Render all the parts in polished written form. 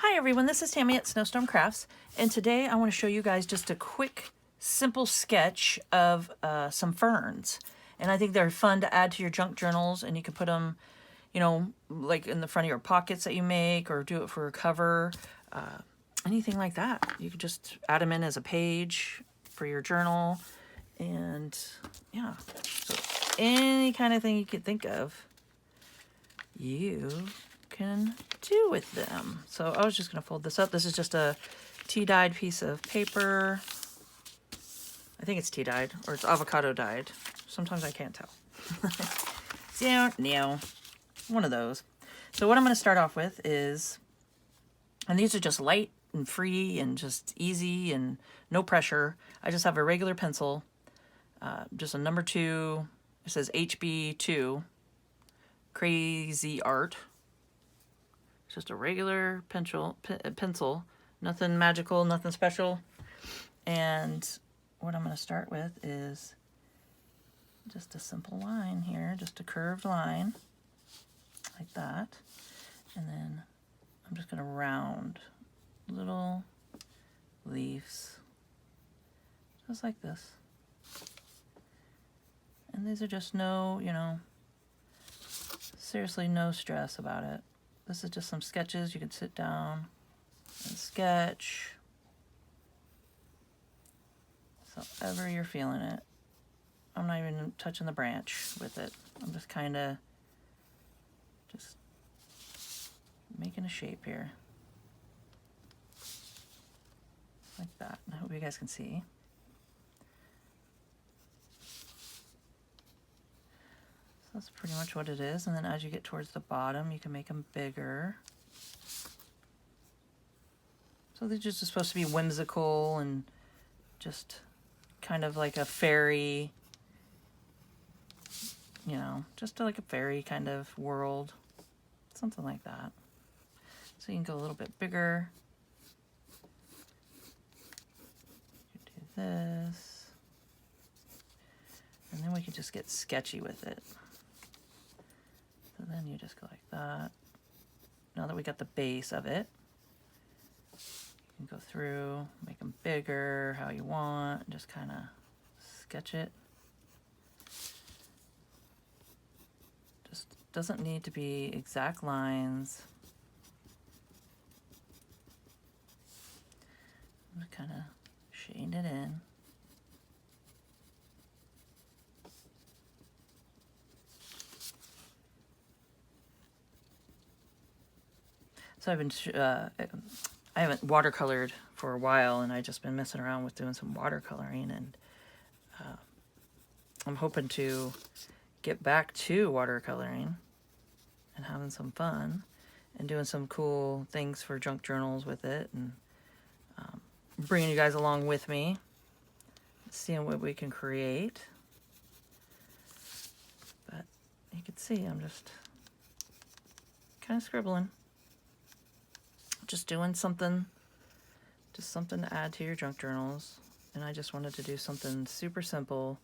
Hi everyone, this is Tammy at Snowstorm Crafts, and today I want to show you guys just a quick, simple sketch of some ferns. And I think they're fun to add to your junk journals, and you can put them, you know, like in the front of your pockets that you make, or do it for a cover, anything like that. You could just add them in as a page for your journal, and yeah, so any kind of thing you could think of, you can do with them. So I was just going to fold this up. This is just a tea-dyed piece of paper. I think it's tea-dyed, or it's avocado dyed. Sometimes I can't tell. No, one of those. So what I'm going to start off with is, and these are just light and free and just easy and no pressure. I just have a regular pencil, just a number 2. It says HB2, Crazy Art. Just a regular pencil, nothing magical, nothing special. And what I'm going to start with is just a simple line here, just a curved line like that. And then I'm just going to round little leaves just like this. And these are just no, seriously no stress about it. This is just some sketches. You can sit down and sketch. So ever you're feeling it. I'm not even touching the branch with it. I'm just kind of just making a shape here. Like that. I hope you guys can see. That's pretty much what it is. And then as you get towards the bottom, you can make them bigger. So they're just supposed to be whimsical and just kind of like a fairy, just like a fairy kind of world. Something like that. So you can go a little bit bigger. You do this. And then we can just get sketchy with it. So then you just go like that. Now that we got the base of it, you can go through, make them bigger, how you want, just kind of sketch it. Just doesn't need to be exact lines. I'm just kind of shading it in. So I haven't watercolored for a while, and I've just been messing around with doing some watercoloring, and I'm hoping to get back to watercoloring and having some fun and doing some cool things for junk journals with it, and bringing you guys along with me, seeing what we can create. But you can see I'm just kind of scribbling. Just doing something, just something to add to your junk journals. And I just wanted to do something super simple.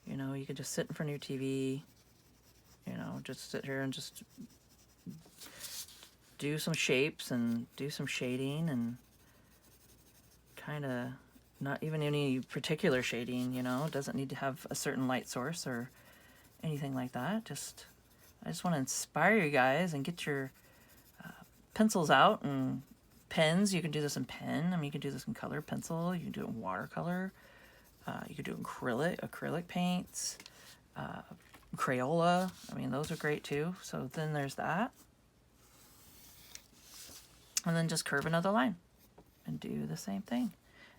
You could just sit in front of your TV, just sit here and just do some shapes and do some shading, and kind of not even any particular shading, it doesn't need to have a certain light source or anything like that. I just want to inspire you guys and get your pencils out and pens. You can do this in pen. You can do this in colored pencil. You can do it in watercolor. You can do it in acrylic paints, Crayola. Those are great too. So then there's that. And then just curve another line and do the same thing.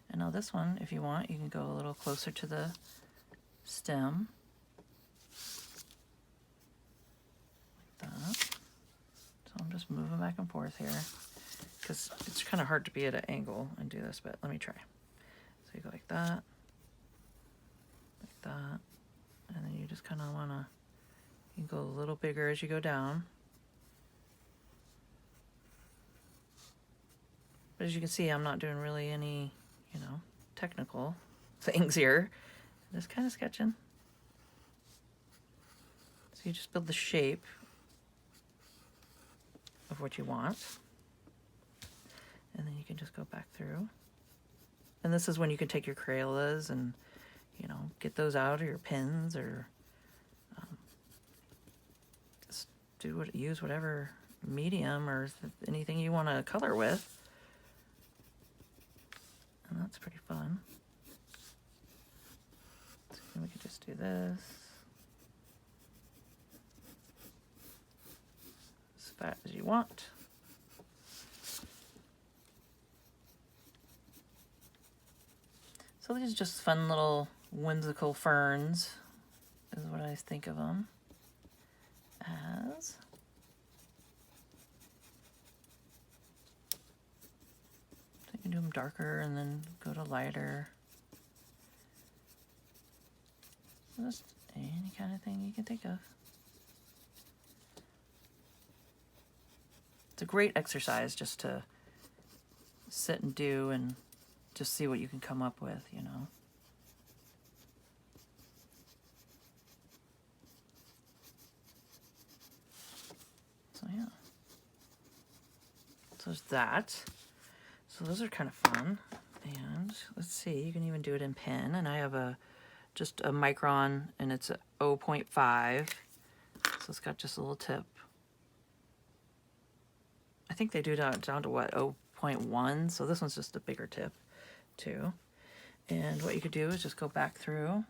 And now this one, if you want, you can go a little closer to the stem. Like that. So I'm just moving back and forth here, because it's kind of hard to be at an angle and do this, but let me try. So you go like that, and then you just kind of want to, you go a little bigger as you go down. But as you can see, I'm not doing really any, technical things here. I'm just kind of sketching. So you just build the shape of what you want. And then you can just go back through. And this is when you can take your Crayolas and, you know, get those out, or your pens, or just use whatever medium or anything you want to color with. And that's pretty fun. So we could just do this. As fat as you want. So these are just fun little whimsical ferns, is what I think of them as. So you can do them darker and then go to lighter. Just any kind of thing you can think of. It's a great exercise just to sit and do and just see what you can come up with, you know. So yeah. So there's that. So those are kind of fun. And let's see, you can even do it in pen. And I have just a micron, and it's a 0.5. So it's got just a little tip. I think they do down to what, 0.1. So this one's just a bigger tip too. And what you could do is just go back through.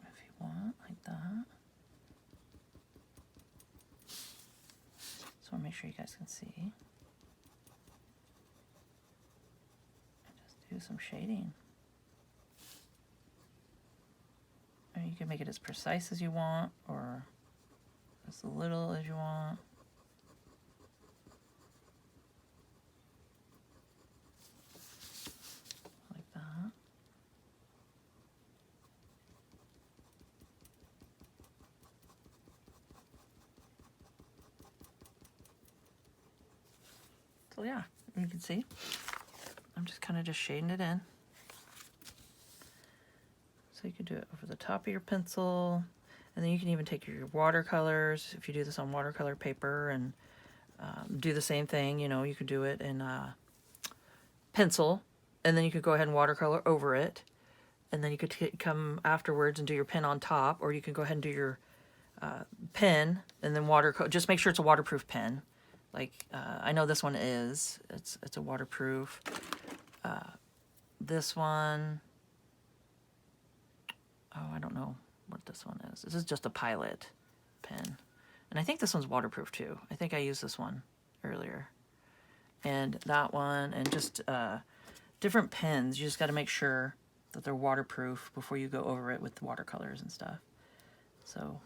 If you want, like that. So I'll make sure you guys can see. And just do some shading. Or you can make it as precise as you want, or as little as you want. Like that. So yeah, you can see, I'm just kind of just shading it in. So you can do it over the top of your pencil, and then you can even take your watercolors, if you do this on watercolor paper, and do the same thing. You know, you could do it in pencil, and then you could go ahead and watercolor over it, and then you could come afterwards and do your pen on top, or you can go ahead and do your pen and then watercolor. Just make sure it's a waterproof pen. Like I know this one is. It's a waterproof. This one. Oh, I don't know what this one is. This is just a Pilot pen. And I think this one's waterproof too. I think I used this one earlier. And that one, and just different pens. You just got to make sure that they're waterproof before you go over it with watercolors and stuff. So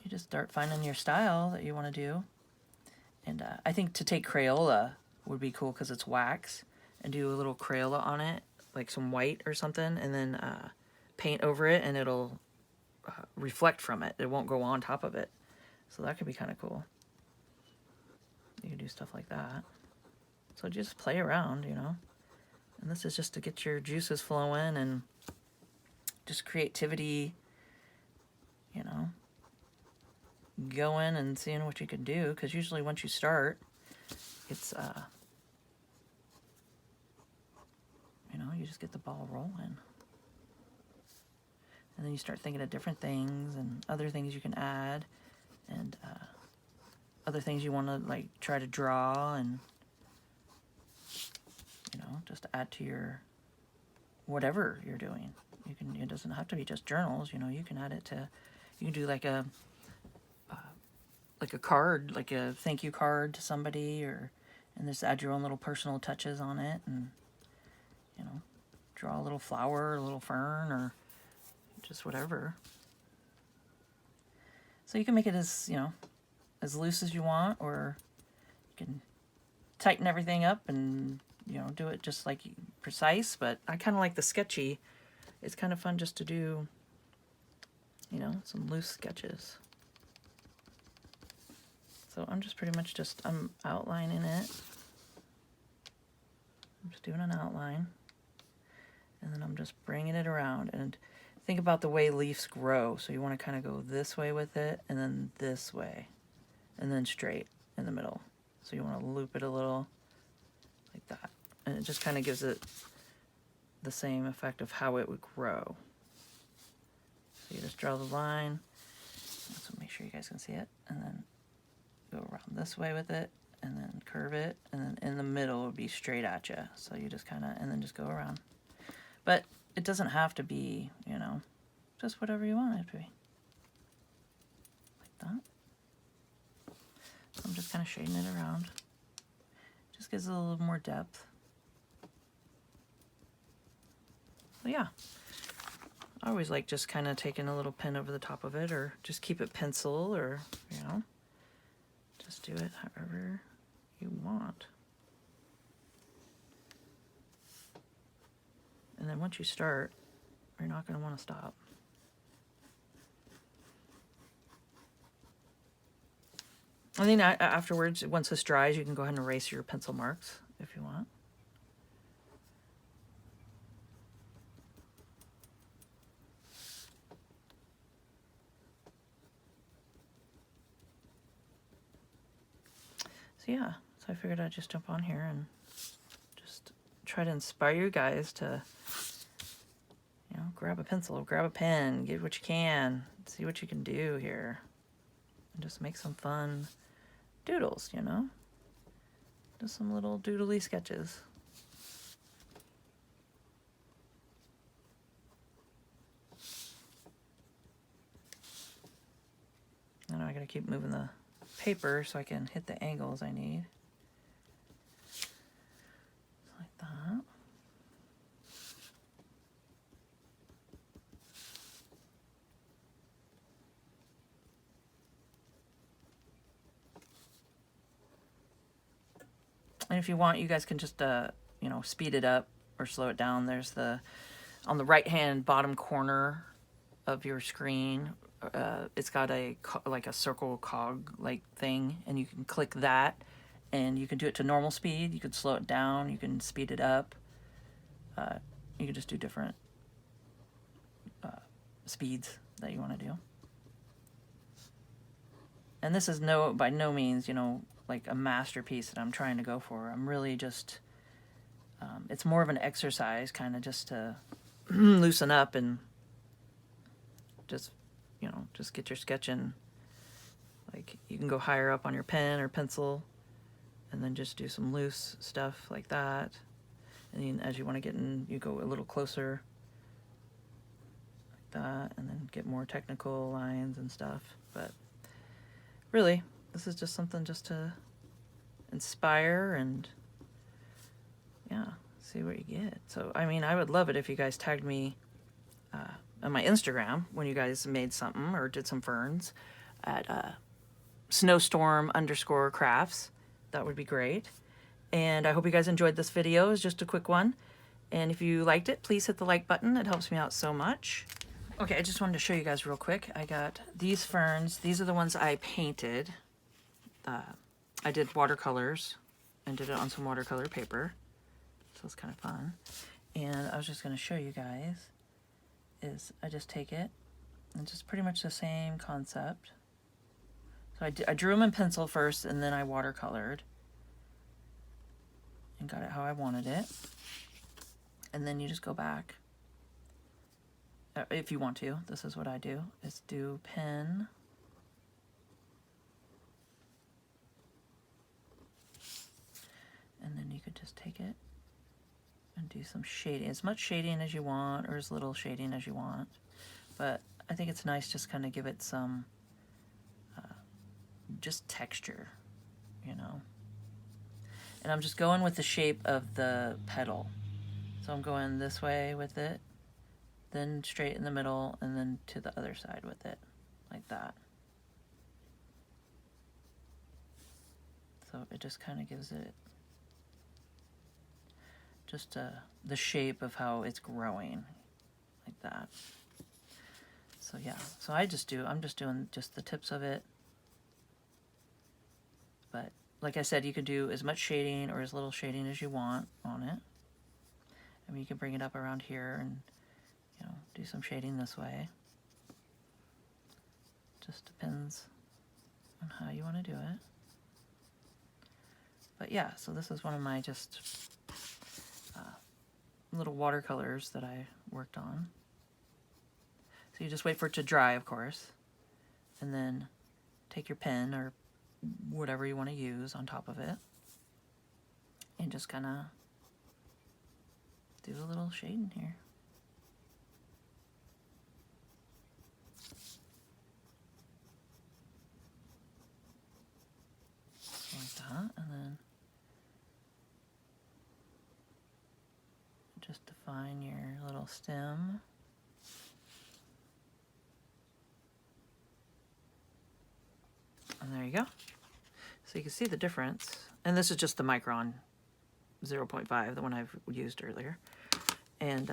you just start finding your style that you want to do. And I think to take Crayola would be cool because it's wax, and do a little Crayola on it, like some white or something, and then paint over it, and it'll reflect from it. It won't go on top of it. So that could be kind of cool. You can do stuff like that. So just play around, you know. And this is just to get your juices flowing and just creativity, you know, going and seeing what you can do. Because usually once you start, it's, you know, you just get the ball rolling. And then you start thinking of different things and other things you can add, and other things you want to like try to draw, and you know, just add to your whatever you're doing. You can. It doesn't have to be just journals. You know, you can add it to. You can do like a card, like a thank you card to somebody, and just add your own little personal touches on it, and you know, draw a little flower, a little fern, or just whatever. So you can make it as, you know, as loose as you want, or you can tighten everything up and, you know, do it just like precise. But I kind of like the sketchy. It's kind of fun just to do, you know, some loose sketches. So I'm just pretty much I'm outlining it. I'm just doing an outline. And then I'm just bringing it around. And think about the way leaves grow. So you want to kind of go this way with it, and then this way, and then straight in the middle. So you want to loop it a little like that. And it just kind of gives it the same effect of how it would grow. So you just draw the line. So make sure you guys can see it. And then go around this way with it, and then curve it, and then in the middle would be straight at you. So you just kind of, and then just go around. But it doesn't have to be, you know, just whatever you want it to be. Like that. So I'm just kind of shading it around. Just gives it a little more depth. So yeah. I always like just kind of taking a little pen over the top of it, or just keep it pencil, or, you know, just do it however you want. And then once you start, you're not going to want to stop. And then afterwards, once this dries, you can go ahead and erase your pencil marks if you want. So yeah, so I figured I'd just jump on here and just try to inspire you guys to, you know, grab a pencil, grab a pen, get what you can, see what you can do here, and just make some fun doodles, you know? Just some little doodly sketches. And I gotta keep moving the paper so I can hit the angles I need. Like that. And if you want, you guys can just, you know, speed it up or slow it down. There's on the right-hand bottom corner of your screen, it's got like a circle cog-like thing, and you can click that, and you can do it to normal speed. You can slow it down. You can speed it up. You can just do different speeds that you want to do. And this is by no means, you know, like a masterpiece that I'm trying to go for. I'm really just, it's more of an exercise, kind of just to loosen up and just, you know, just get your sketching. Like, you can go higher up on your pen or pencil, and then just do some loose stuff like that. And then as you want to get in, you go a little closer, like that, and then get more technical lines and stuff. But really, this is just something just to inspire and, yeah, see what you get. So, I mean, I would love it if you guys tagged me on my Instagram when you guys made something or did some ferns at snowstorm_crafts. That would be great. And I hope you guys enjoyed this video. It's just a quick one. And if you liked it, please hit the like button. It helps me out so much. Okay, I just wanted to show you guys real quick. I got these ferns. These are the ones I painted. I did watercolors and did it on some watercolor paper. So it's kind of fun. And I was just going to show you guys is I just take it and just pretty much the same concept. So I drew them in pencil first, and then I watercolored and got it how I wanted it. And then you just go back. If you want to, this is what I do, is do pen. And then you could just take it and do some shading. As much shading as you want, or as little shading as you want. But I think it's nice just kind of give it some just texture, you know. And I'm just going with the shape of the petal. So I'm going this way with it, then straight in the middle, and then to the other side with it, like that. So it just kind of gives it just the shape of how it's growing, like that. So yeah, so I'm just doing just the tips of it. But like I said, you can do as much shading or as little shading as you want on it. I mean, you can bring it up around here and, you know, do some shading this way. Just depends on how you want to do it. But yeah, so this is one of my just little watercolors that I worked on. So you just wait for it to dry, of course, and then take your pen or whatever you want to use on top of it and just kind of do a little shading here. Like that, and then just define your little stem. And there you go. So you can see the difference. And this is just the Micron 0.5, the one I've used earlier. And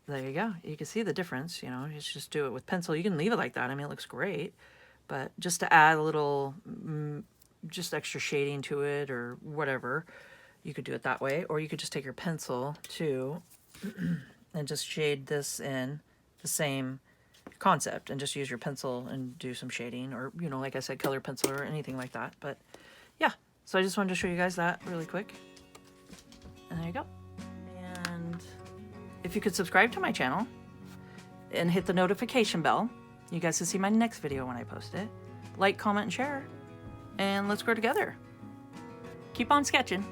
there you go. You can see the difference, you know, you just do it with pencil. You can leave it like that. I mean, it looks great. But just to add a little, just extra shading to it or whatever, you could do it that way. Or you could just take your pencil too and just shade this in the same concept and just use your pencil and do some shading, or, you know, like I said, color pencil or anything like that. But yeah, so I just wanted to show you guys that really quick. And there you go. And if you could subscribe to my channel and hit the notification bell, you guys will see my next video when I post it. Like, comment, and share, and let's grow together. Keep on sketching.